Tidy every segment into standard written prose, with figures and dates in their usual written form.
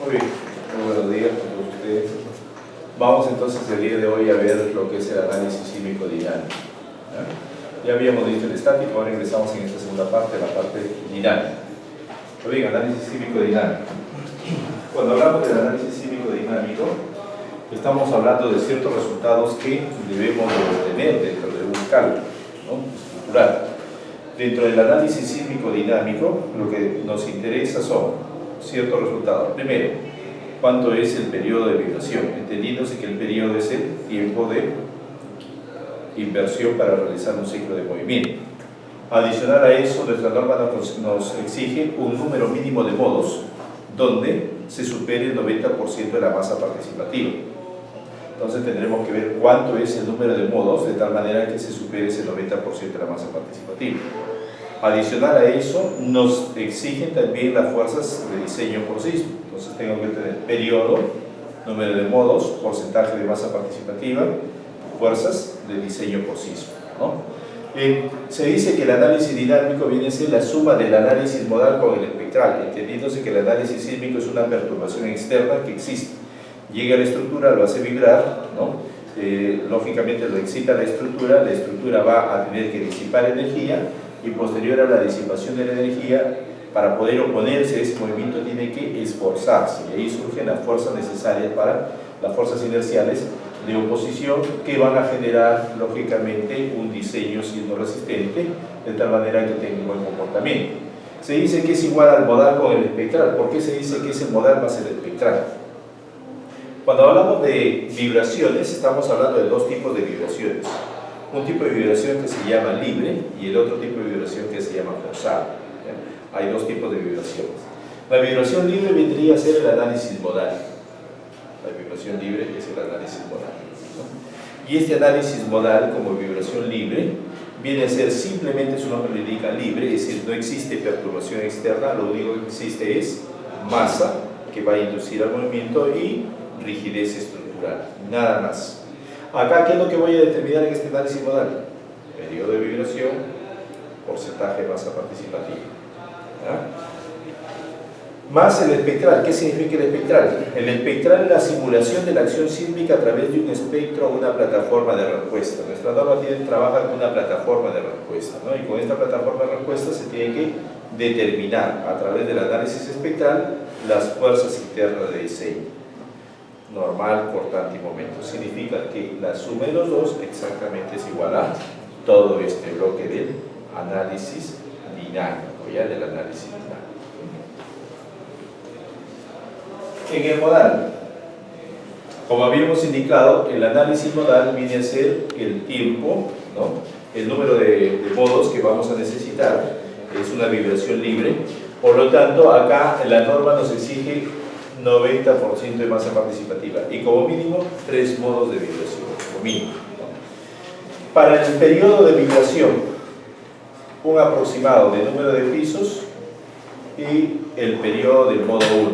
Muy bien, muy buenos días a todos ustedes. Vamos entonces el día de hoy a ver lo que es el análisis sísmico-dinámico. Ya habíamos visto el estático, ahora ingresamos en esta segunda parte, la parte dinámica. Muy bien, análisis sísmico-dinámico. Cuando hablamos del análisis sísmico-dinámico, estamos hablando de ciertos resultados que debemos obtener dentro de un cálculo, ¿no?, estructural. Dentro del análisis sísmico-dinámico, lo que nos interesa son ciertos resultados. Primero, ¿cuánto es el periodo de vibración? Entendiéndose que el periodo es el tiempo de inversión para realizar un ciclo de movimiento. Adicional a eso, nuestra norma nos exige un número mínimo de modos donde se supere el 90% de la masa participativa. Entonces tendremos que ver cuánto es el número de modos de tal manera que se supere ese 90% de la masa participativa. Adicional a eso, nos exigen también las fuerzas de diseño por sismo. Entonces tengo que tener periodo, número de modos, porcentaje de masa participativa, fuerzas de diseño por sismo, ¿no? Se dice que el análisis dinámico viene a ser la suma del análisis modal con el espectral, entendiéndose que el análisis sísmico es una perturbación externa que existe. Llega a la estructura, lo hace vibrar, ¿no? Lógicamente lo excita la estructura va a tener que disipar energía, y posterior a la disipación de la energía, para poder oponerse a ese movimiento tiene que esforzarse, y ahí surgen las fuerzas necesarias para las fuerzas inerciales de oposición que van a generar lógicamente un diseño siendo resistente de tal manera que tenga un buen comportamiento. Se dice que es igual al modal con el espectral. ¿Por qué se dice que es el modal más el espectral? Cuando hablamos de vibraciones, estamos hablando de dos tipos de vibraciones. Un tipo de vibración que se llama libre y el otro tipo de vibración que se llama forzada. Hay dos tipos de vibraciones. La vibración libre vendría a ser el análisis modal. La vibración libre es el análisis modal, ¿no? Y este análisis modal como vibración libre viene a ser simplemente, su nombre lo indica, libre, es decir, no existe perturbación externa, lo único que existe es masa que va a inducir al movimiento y rigidez estructural, nada más. Acá, ¿qué es lo que voy a determinar en este análisis modal? Periodo de vibración, porcentaje de masa participativa. ¿Ya? Más el espectral. ¿Qué significa el espectral? El espectral es la simulación de la acción sísmica a través de un espectro o una plataforma de respuesta. Nuestra norma trabaja con una plataforma de respuesta, ¿no? Y con esta plataforma de respuesta se tiene que determinar a través del análisis espectral las fuerzas internas de diseño. Normal, cortante y momento. Significa que la suma de los dos exactamente es igual a todo este bloque del análisis dinámico, ya del análisis dinámico. En el modal, como habíamos indicado, el análisis modal viene a ser el tiempo, ¿no?, el número de modos que vamos a necesitar, es una vibración libre, por lo tanto acá la norma nos exige 90% de masa participativa y como mínimo 3 modos de vibración, como mínimo, ¿no? Para el periodo de vibración, un aproximado de número de pisos y el periodo del modo 1.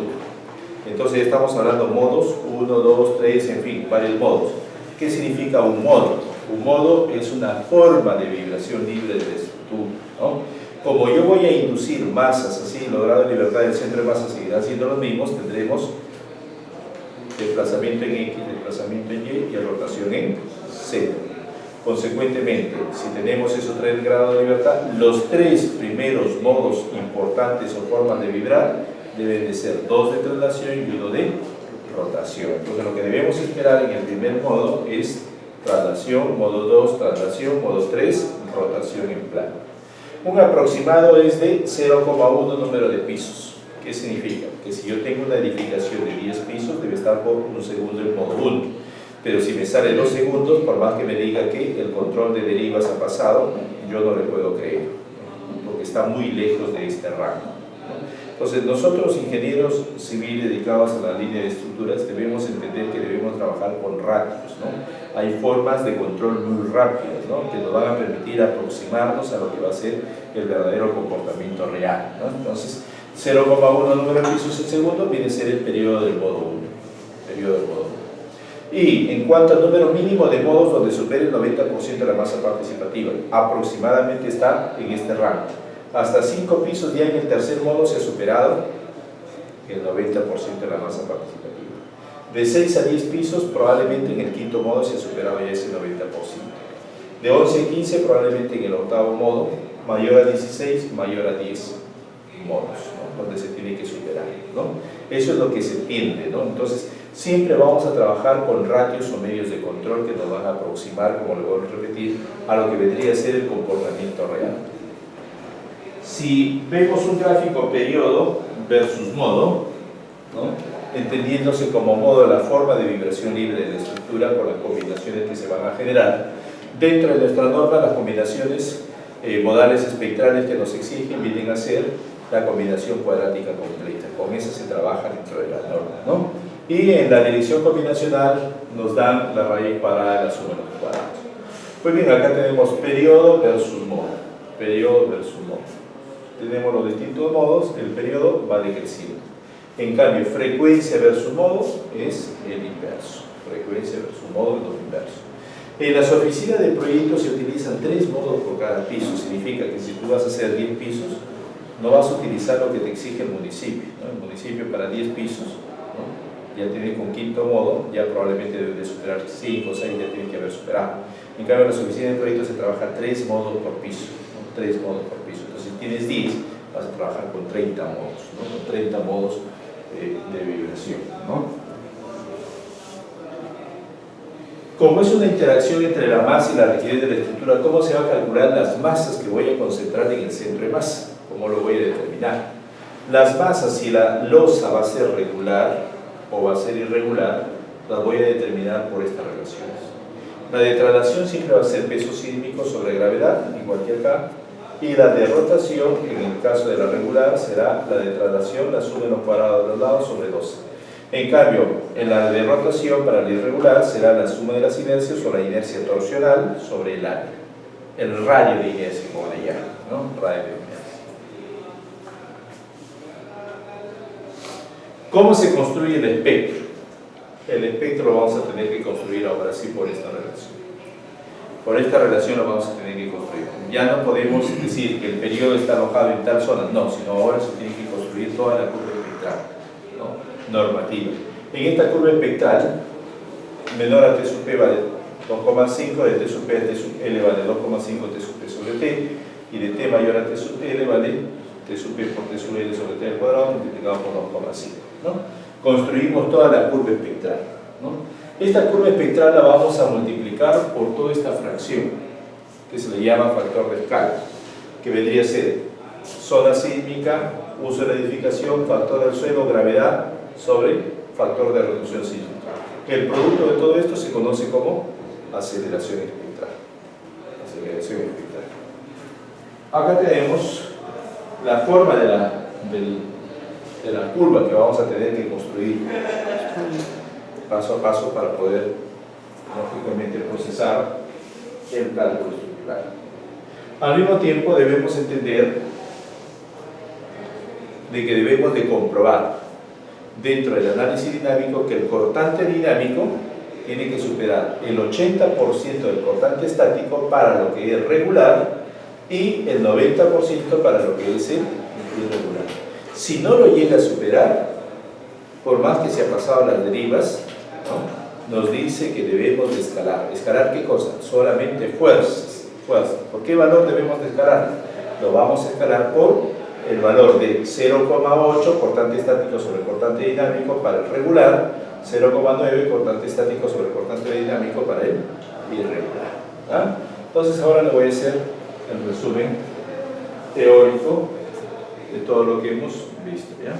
Entonces estamos hablando modos 1, 2, 3, en fin, varios modos. ¿Qué significa un modo? Un modo es una forma de vibración libre de la estructura, ¿no? Como yo voy a inducir masas así, los grados de libertad del centro de masa seguirán siendo los mismos, tendremos desplazamiento en X, desplazamiento en Y y rotación en Z. Consecuentemente, si tenemos esos 3 grados de libertad, los 3 primeros modos importantes o formas de vibrar deben de ser 2 de traslación y 1 de rotación. Entonces lo que debemos esperar en el primer modo es traslación, modo 2, traslación, modo 3, rotación en plano. Un aproximado es de 0,1 número de pisos. ¿Qué significa? Que si yo tengo una edificación de 10 pisos, debe estar por 1 segundo en modo 1. Pero si me sale 2 segundos, por más que me diga que el control de derivas ha pasado, yo no le puedo creer, porque está muy lejos de este rango. Entonces, nosotros, ingenieros civiles dedicados a la línea de estructuras, debemos entender que debemos trabajar con ratios, ¿no? Hay formas de control muy rápidas, ¿no?, que nos van a permitir aproximarnos a lo que va a ser el verdadero comportamiento real, ¿no? Entonces, 0,1 número de pisos en segundo viene a ser el periodo del modo 1. Periodo del modo 1. Y en cuanto al número mínimo de modos donde supere el 90% de la masa participativa, aproximadamente está en este rango. Hasta 5 pisos ya en el tercer modo se ha superado el 90% de la masa participativa. De 6 a 10 pisos, probablemente en el quinto modo se ha superado ya ese 90%. De 11 a 15, probablemente en el octavo modo, mayor a 16, mayor a 10 modos, ¿no? Donde se tiene que superar, ¿no? Eso es lo que se entiende, ¿no? Entonces, siempre vamos a trabajar con ratios o medios de control que nos van a aproximar, como lo voy a repetir, a lo que vendría a ser el comportamiento real. Si vemos un gráfico periodo versus modo, ¿no? Entendiéndose como modo la forma de vibración libre de la estructura con las combinaciones que se van a generar, dentro de nuestra norma las combinaciones modales espectrales que nos exigen vienen a ser la combinación cuadrática completa. Con esa se trabaja dentro de la norma, ¿no? Y en la dirección combinacional nos dan la raíz cuadrada de la suma de los cuadrados. Pues bien, acá tenemos periodo versus modo. Periodo versus modo. Tenemos los distintos modos, el periodo va decreciendo. En cambio, frecuencia versus modo es el inverso. Frecuencia versus modo es lo inverso. En las oficinas de proyectos se utilizan 3 modos por cada piso. Significa que si tú vas a hacer 10 pisos, no vas a utilizar lo que te exige el municipio, ¿no? El municipio para 10 pisos, ¿no? Ya tiene con quinto modo, ya probablemente debe de superar 5 o 6, ya tiene que haber superado. En cambio, en las oficinas de proyectos se trabaja 3 modos por piso, ¿no? 3 modos por piso. Entonces, si tienes 10, vas a trabajar con 30 modos, ¿no? Con 30 modos de vibración, ¿no? Como es una interacción entre la masa y la rigidez de la estructura, ¿cómo se va a calcular las masas que voy a concentrar en el centro de masa? ¿Cómo lo voy a determinar? Las masas, si la losa va a ser regular o va a ser irregular, las voy a determinar por estas relaciones. La de traslación siempre va a ser peso sísmico sobre gravedad, igual que acá, y la de rotación, en el caso de la regular, será la de traslación, la suma de los cuadrados de los lados sobre 12. En cambio, en la de rotación para la irregular será la suma de las inercias o la inercia torsional sobre el área. El radio de inercia, como le llaman, ¿no? Radio de inercia. ¿Cómo se construye el espectro? El espectro lo vamos a tener que construir ahora sí por esta relación. Por esta relación lo vamos a tener que construir. Ya no podemos decir que el periodo está alojado en tal zona, no, sino ahora se tiene que construir toda la curva espectral, ¿no? Normativa. En esta curva espectral, menor a T sub P vale 2,5, de T sub P a T sub L vale 2,5 T sub P sobre T, y de T mayor a T sub L vale T sub P por T sub L sobre T al cuadrado multiplicado por 2,5, ¿no? Construimos toda la curva espectral, ¿no? Esta curva espectral la vamos a multiplicar por toda esta fracción, que se le llama factor de escala, que vendría a ser zona sísmica, uso de la edificación, factor del suelo, gravedad, sobre factor de reducción sísmica. El producto de todo esto se conoce como aceleración espectral. Aceleración espectral. Acá tenemos la forma de la curva que vamos a tener que construir paso a paso para poder, lógicamente, procesar el cálculo estructural. Al mismo tiempo debemos entender de que debemos de comprobar dentro del análisis dinámico que el cortante dinámico tiene que superar el 80% del cortante estático para lo que es regular y el 90% para lo que es el irregular. Si no lo llega a superar, por más que se ha pasado las derivas, ¿no? Nos dice que debemos de escalar. ¿Escalar qué cosa? Solamente fuerzas. ¿Por qué valor debemos de escalar? Lo vamos a escalar por el valor de 0,8 cortante estático sobre cortante dinámico para el regular, 0,9 cortante estático sobre cortante dinámico para el irregular, ¿ah? Entonces ahora le voy a hacer el resumen teórico de todo lo que hemos visto, ¿ya?